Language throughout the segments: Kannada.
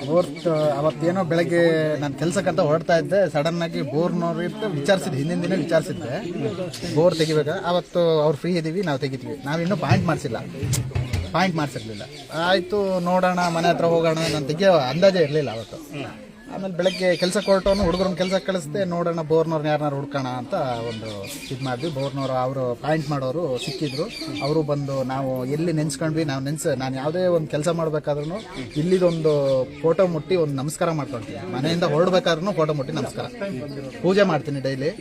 ಬೋರ್ ಅವತ್ತೇನೋ ಬೆಳಗ್ಗೆ ನಾನು ಕೆಲ್ಸಕ್ಕಂತ ಹೊರಡ್ತಾ ಇದ್ದೆ. ಸಡನ್ ಆಗಿ ಬೋರ್ನವ್ರು ಇತ್ತು ವಿಚಾರಿಸಿದ್ದೆ, ಹಿಂದಿನ ದಿನ ವಿಚಾರಿಸಿದ್ದೆ ಬೋರ್ ತೆಗಿಬೇಕಾ. ಅವತ್ತು ಅವ್ರು ಫ್ರೀ ಇದ್ದೀವಿ, ನಾವು ತೆಗಿತೀವಿ. ನಾವಿನ್ನೂ ಪಾಯಿಂಟ್ ಮಾಡಿಸಿರ್ಲಿಲ್ಲ. ಆಯಿತು ನೋಡೋಣ, ಮನೆ ಹತ್ರ ಹೋಗೋಣ, ನಾನು ತೆಗಿಯೋ ಅಂದಾಜೇ ಇರಲಿಲ್ಲ ಅವತ್ತು. ಆಮೇಲೆ ಬೆಳಗ್ಗೆ ಕೆಲಸಕ್ಕೆ ಹೊರಟವನು ಹುಡುಗರನ್ನ ಕೆಲಸಕ್ಕೆ ಕಳಿಸ್ದೆ. ನೋಡೋಣ ಬೋರ್ನವ್ರನ್ನ ಯಾರನ್ನಾರು ಹುಡ್ಕೋಣ ಅಂತ ಒಂದು ಇದು ಮಾಡಿದ್ವಿ. ಬೋರ್ನವ್ರು ಅವರು ಪಾಯಿಂಟ್ ಮಾಡೋರು ಸಿಕ್ಕಿದ್ರು. ಅವರು ಬಂದು ನಾವು ಎಲ್ಲಿ ನೆನ್ಸ್ಕೊಂಡ್ವಿ, ನಾನು ಯಾವುದೇ ಒಂದು ಕೆಲಸ ಮಾಡಬೇಕಾದ್ರೂ ಇಲ್ಲಿದೊಂದು ಫೋಟೋ ಮುಟ್ಟಿ ಒಂದು ನಮಸ್ಕಾರ ಮಾಡ್ಕೊಳ್ತೀನಿ. ಮನೆಯಿಂದ ಹೊರಡ್ಬೇಕಾದ್ರೂ ಫೋಟೋ ಮುಟ್ಟಿ ನಮಸ್ಕಾರ, ಪೂಜೆ ಮಾಡ್ತೀನಿ ಡೈಲಿ.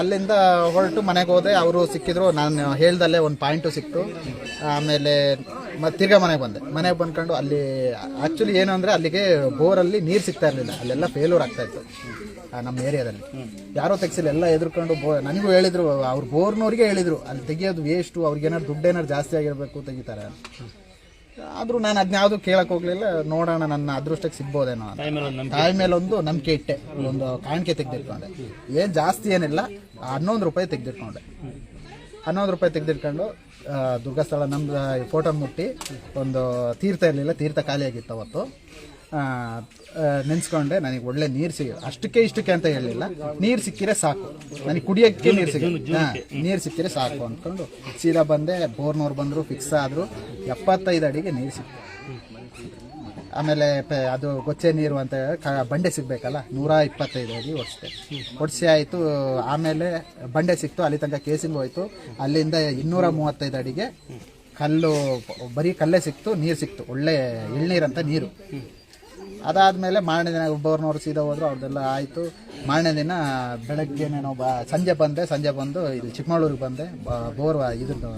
ಅಲ್ಲಿಂದ ಹೊರಟು ಮನೆಗೆ ಹೋದೆ. ಅವರು ಸಿಕ್ಕಿದ್ರು, ನಾನು ಹೇಳ್ದಲ್ಲೇ ಒಂದು ಪಾಯಿಂಟು ಸಿಕ್ತು. ಆಮೇಲೆ ತಿರ್ಗಾ ಮನೆಗೆ ಬಂದ್ಕೊಂಡು ಅಲ್ಲಿ ಆ್ಯಕ್ಚುಲಿ ಏನು ಅಂದರೆ ಅಲ್ಲಿಗೆ ಬೋರಲ್ಲಿ ನೀರು ಸಿಗ್ತಾ ಇರಲಿಲ್ಲ. ಅಲ್ಲೆಲ್ಲ ಫೇಲ್ಯೂರ್ ಆಗ್ತಾ ಇತ್ತು ನಮ್ಮ ಏರಿಯಾದಲ್ಲಿ. ಯಾರೋ ತೆಗ್ಸಿಲ್ಲ, ಎಲ್ಲ ಎದುರ್ಕೊಂಡು ನನಗೂ ಹೇಳಿದ್ರು, ಅವ್ರು ಬೋರ್ನವ್ರಿಗೆ ಹೇಳಿದ್ರು ಅಲ್ಲಿ ತೆಗಿಯೋದು ವೇಸ್ಟು, ಅವ್ರಿಗೇನಾದ್ರು ದುಡ್ಡೇನಾದ್ರು ಜಾಸ್ತಿ ಆಗಿರಬೇಕು ತೆಗಿತಾರೆ. ಆದರೂ ನಾನು ಅದನ್ನ ಯಾವುದು ಕೇಳಕ್ಕೆ ಹೋಗ್ಲಿಲ್ಲ. ನೋಡೋಣ ನನ್ನ ಅದೃಷ್ಟಕ್ಕೆ ಸಿಗ್ಬೋದೇನೋ ತಾಯಿ ಮೇಲೊಂದು ನಂಬಿಕೆ ಇಟ್ಟೆ. ಒಂದು ಕಾಣಿಕೆ ತೆಗೆದಿಟ್ಕೊಂಡೆ. ಏನು ಜಾಸ್ತಿ ಏನಿಲ್ಲ, 11 ರೂಪಾಯಿ ತೆಗೆದಿಟ್ಕೊಂಡೆ. 11 ರೂಪಾಯಿ ತೆಗೆದಿಟ್ಕೊಂಡು ದುರ್ಗಸ್ಥಳ ನಮ್ದು ಫೋಟೋ ಮುಟ್ಟಿ, ಒಂದು ತೀರ್ಥ ಇರಲಿಲ್ಲ, ತೀರ್ಥ ಖಾಲಿಯಾಗಿತ್ತು ಅವತ್ತು. ನೆನೆಸ್ಕೊಂಡೆ, ನನಗೆ ಒಳ್ಳೆ ನೀರು ಅಷ್ಟಕ್ಕೆ ಇಷ್ಟಕ್ಕೆ ಅಂತ ಹೇಳಲಿಲ್ಲ, ನೀರು ಸಿಕ್ಕಿದ್ರೆ ಸಾಕು, ನನಗೆ ಕುಡಿಯೋಕ್ಕೆ ನೀರು ಸಿಕ್ಕಿದ್ರೆ ಸಾಕು ಅಂದ್ಕೊಂಡು ಸೀದಾ ಬಂದೆ. ಬೋರ್ನವ್ರು ಬಂದರು, ಫಿಕ್ಸ್ ಆದರು. 75 ಅಡಿಗೆ ನೀರು ಸಿಕ್ತು. ಆಮೇಲೆ ಅದು ಗೊಚ್ಚೆ ನೀರು ಅಂತ ಬಂಡೆ ಸಿಗಬೇಕಲ್ಲ, 125 ಅಡಿ ಹೊಡ್ಸಿ ಆಯಿತು. ಆಮೇಲೆ ಬಂಡೆ ಸಿಕ್ತು, ಅಲ್ಲಿ ತನಕ ಕೇಸಿಂಗ್ ಹೋಯ್ತು. ಅಲ್ಲಿಂದ 235 ಅಡಿಗೆ ಕಲ್ಲು, ಬರೀ ಕಲ್ಲೇ ಸಿಕ್ತು, ನೀರು ಸಿಕ್ತು, ಒಳ್ಳೆ ಎಳ್ನೀರಂತ ನೀರು. ಅದಾದಮೇಲೆ ಮಾರನೇ ದಿನ ಬೋರ್ನವ್ರು ಸೀದಾ ಹೋದ್ರು, ಅವ್ರದ್ದೆಲ್ಲ ಆಯಿತು. ಮಾರನೇ ದಿನ ಬೆಳಗ್ಗೆನೇನೋ ಸಂಜೆ ಬಂದು ಇದು ಚಿಕ್ಕಮಗಳೂರಿಗೆ ಬಂದೆ. ಬೋರ್ ಇದ್ರದ್ದು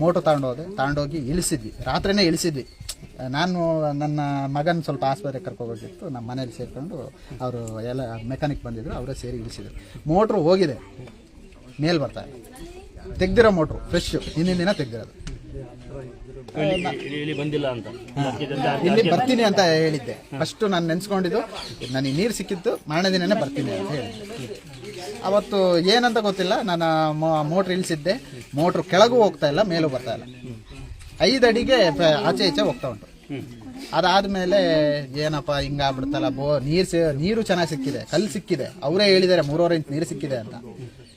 ಮೋಟರ್ ತಗೊಂಡೋಗಿ ಇಳಿಸಿದ್ವಿ. ರಾತ್ರಿನೇ ಇಳಿಸಿದ್ವಿ. ನಾನು ನನ್ನ ಮಗನ ಸ್ವಲ್ಪ ಆಸ್ಪತ್ರೆಗೆ ಕರ್ಕೋಬೇಕಿತ್ತು. ನಮ್ಮ ಮನೇಲಿ ಸೇರಿಕೊಂಡು ಅವರು ಎಲ್ಲ ಮೆಕ್ಯಾನಿಕ್ ಬಂದಿದ್ರು, ಅವರೇ ಸೇರಿ ಇಳಿಸಿದ್ರು. ಮೋಟ್ರು ಹೋಗಿದೆ, ಮೇಲ್ ಬರ್ತಾರೆ. ತೆಗ್ದಿರೋ ಮೋಟ್ರು ಫ್ರೆಶ್, ಹಿಂದಿನ ದಿನ ತೆಗ್ದಿರೋದು. ಇಲ್ಲಿ ಬರ್ತೀನಿ ಅಂತ ಹೇಳಿದ್ದೆ. ಫಸ್ಟ್ ನಾನು ನೆನ್ಸ್ಕೊಂಡಿದ್ದು, ನನಗೆ ನೀರು ಸಿಕ್ಕಿತ್ತು, ಮಾರನೇ ದಿನನೇ ಬರ್ತೀನಿ ಅಂತ ಹೇಳಿದ್ದೆ. ಅವತ್ತು ಏನಂತ ಗೊತ್ತಿಲ್ಲ, ನಾನು ಮೋಟ್ರ್ ಇಳಿಸಿದ್ದೆ. ಮೋಟ್ರು ಕೆಳಗೂ ಹೋಗ್ತಾ ಇಲ್ಲ, ಮೇಲೂ ಬರ್ತಾ ಇಲ್ಲ. 5 ಅಡಿಗೆ ಆಚೆ ಈಚೆ ಹೋಗ್ತಾ ಉಂಟು. ಅದಾದ್ಮೇಲೆ ಏನಪ್ಪ ಹಿಂಗಾಗ್ಬಿಡ್ತಲ್ಲ, ನೀರು ಚೆನ್ನಾಗಿ ಸಿಕ್ಕಿದೆ, ಕಲ್ಲು ಸಿಕ್ಕಿದೆ, ಅವರೇ ಹೇಳಿದ್ದಾರೆ 3.5 ಇಂಚ್ ನೀರು ಸಿಕ್ಕಿದೆ ಅಂತ.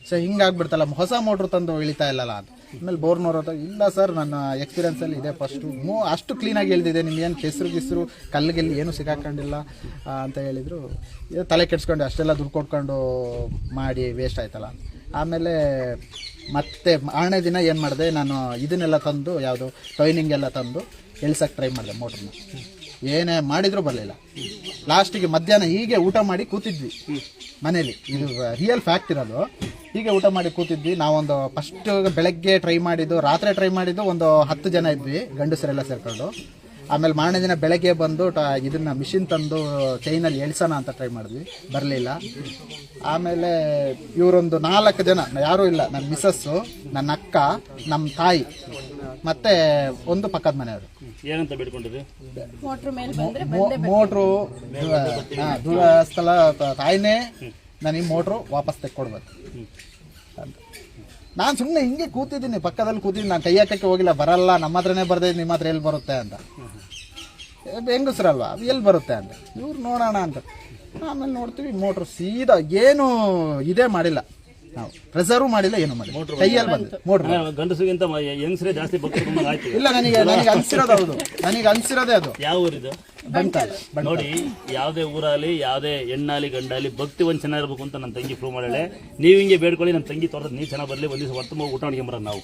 ಸೊ ಹಿಂಗಾಗ್ಬಿಡ್ತಲ್ಲ, ಹೊಸ ಮೋಟ್ರ್ ತಂದು ಇಳಿತಾ ಇಲ್ಲಲ್ಲ ಅಂತ. ಆಮೇಲೆ ಬೋರ್ನವ್ರು ಇಲ್ಲ ಸರ್, ನನ್ನ ಎಕ್ಸ್ಪೀರಿಯನ್ಸಲ್ಲಿ ಇದೆ, ಫಸ್ಟು ಅಷ್ಟು ಕ್ಲೀನಾಗಿ ಹೇಳ್ದಿದೆ, ನಿಮ್ಗೇನು ಕೆಸರು ಕಲ್ಲಿಗೆಲ್ಲಿ ಏನೂ ಸಿಕ್ಕಾಕೊಂಡಿಲ್ಲ ಅಂತ ಹೇಳಿದರು. ತಲೆ ಕೆಡ್ಸ್ಕೊಂಡು ಅಷ್ಟೆಲ್ಲ ದುಡ್ಡು ಕೊಟ್ಕೊಂಡು ಮಾಡಿ ವೇಸ್ಟ್ ಆಯ್ತಲ್ಲ. ಆಮೇಲೆ ಮತ್ತೆ ಆರನೇ ದಿನ ಏನು ಮಾಡಿದೆ, ನಾನು ಇದನ್ನೆಲ್ಲ ತಂದು, ಯಾವುದು ಟೈನಿಂಗ್ ಎಲ್ಲ ತಂದು ಇಳ್ಸಕ್ಕೆ ಟ್ರೈ ಮಾಡಿದೆ ಮೋಟ್ರನ್ನ. ಏನೇ ಮಾಡಿದರೂ ಬರಲಿಲ್ಲ. ಲಾಸ್ಟಿಗೆ ಮಧ್ಯಾಹ್ನ ಹೀಗೆ ಊಟ ಮಾಡಿ ಕೂತಿದ್ವಿ ಮನೇಲಿ, ಇದು ರಿಯಲ್ ಫ್ಯಾಕ್ಟ್ ಇರೋದು. ಹೀಗೆ ಊಟ ಮಾಡಿ ಕೂತಿದ್ವಿ. ನಾವೊಂದು ಫಸ್ಟ್ ಬೆಳಗ್ಗೆ ಟ್ರೈ ಮಾಡಿದ್ದು, ರಾತ್ರಿ ಟ್ರೈ ಮಾಡಿದ್ದು ಒಂದು 10 ಜನ ಇದ್ವಿ, ಗಂಡಸರೆಲ್ಲ ಸೇರ್ಕೊಂಡು. ಆಮೇಲೆ ಮಾರನೇ ದಿನ ಬೆಳಗ್ಗೆ ಬಂದು ಇದನ್ನ ಮಿಷಿನ್ ತಂದು ಚೈನಲ್ಲಿ ಎಳ್ಸೋಣ ಅಂತ ಟ್ರೈ ಮಾಡಿದ್ವಿ, ಬರಲಿಲ್ಲ. ಆಮೇಲೆ ಇವರೊಂದು 4 ಜನ, ಯಾರೂ ಇಲ್ಲ, ನನ್ನ ಮಿಸ್ಸಸ್ಸು, ನನ್ನ ಅಕ್ಕ, ನಮ್ಮ ತಾಯಿ, ಮತ್ತೆ ಒಂದು ಪಕ್ಕದ ಮನೆಯವರು. ಏನಂತ ಬೇಡ್ಕೊಂಡಿದ್ವಿ? ಮೋಟ್ರು ದುರಸ್ಥಳ ತಾಯಿನೇ ನನಗೆ ಮೋಟ್ರು ವಾಪಸ್ ತೆಕ್ಕೊಡ್ಬೇಕು ಅಂತ. ನಾನು ಸುಮ್ಮನೆ ಹಿಂಗೆ ಕೂತಿದ್ದೀನಿ, ಪಕ್ಕದಲ್ಲಿ ಕೂತಿದ್ದೀನಿ, ನಾನು ಕೈ ಹಾಕಕ್ಕೆ ಹೋಗಿಲ್ಲ. ಬರಲ್ಲ, ನಮ್ಮ ಹತ್ರನೇ ಬರ್ದೇ, ನಿಮ್ಮ ಹತ್ರ ಎಲ್ಲಿ ಬರುತ್ತೆ ಅಂತ. ಹೆಂಗಸ್ರಲ್ವಾ, ಅದು ಎಲ್ಲಿ ಬರುತ್ತೆ ಅಂತ ಇವ್ರು ನೋಡೋಣ ಅಂತ. ಆಮೇಲೆ ನೋಡ್ತೀವಿ ಮೋಟ್ರು ಸೀದಾ, ಏನು ಇದೇ ಮಾಡಿಲ್ಲ, ನಾವು ಪ್ರೆಸರ್ವ್ ಮಾಡಿಲ್ಲ, ಏನು ಮಾಡಿಲ್ಲ, ಕೈಯಲ್ಲಿ ಬಂದು ಮೋಟ್ರು. ಗಂಡಸಿಗಿಂತ ಹೆಂಗಸರೇ ಜಾಸ್ತಿ ಇಲ್ಲ, ನನಗೆ ಅನ್ಸಿರೋದು, ಹೌದು, ನನಗೆ ಅನ್ಸಿರೋದೇ ಅದು. ಯಾವ ಊರಿದು? ನೋಡಿ, ಯಾವುದೇ ಊರಲ್ಲಿ ಯಾವುದೇ ಹೆಣ್ಣಾಲಿ ಗಂಡಾಲಿ ಭಕ್ತಿ ಒಂದು ಚೆನ್ನಾಗಿರ್ಬೇಕು ಅಂತ ನನ್ನ ತಂಗಿ ಪ್ರೂವ್ ಮಾಡಾಳೆ. ನೀವು ಹಿಂಗೆ ಬೇಡ್ಕೊಳ್ಳಿ, ನಮ್ಮ ತಂಗಿ ತೋಟದ ನೀರು ಚೆನ್ನಾಗಿ ಬರಲಿ, ಒಂದು ದಿವಸ ಹೊತ್ತು ಊಟ ಮಾಡ್ಕೊಂಬರ ನಾವು.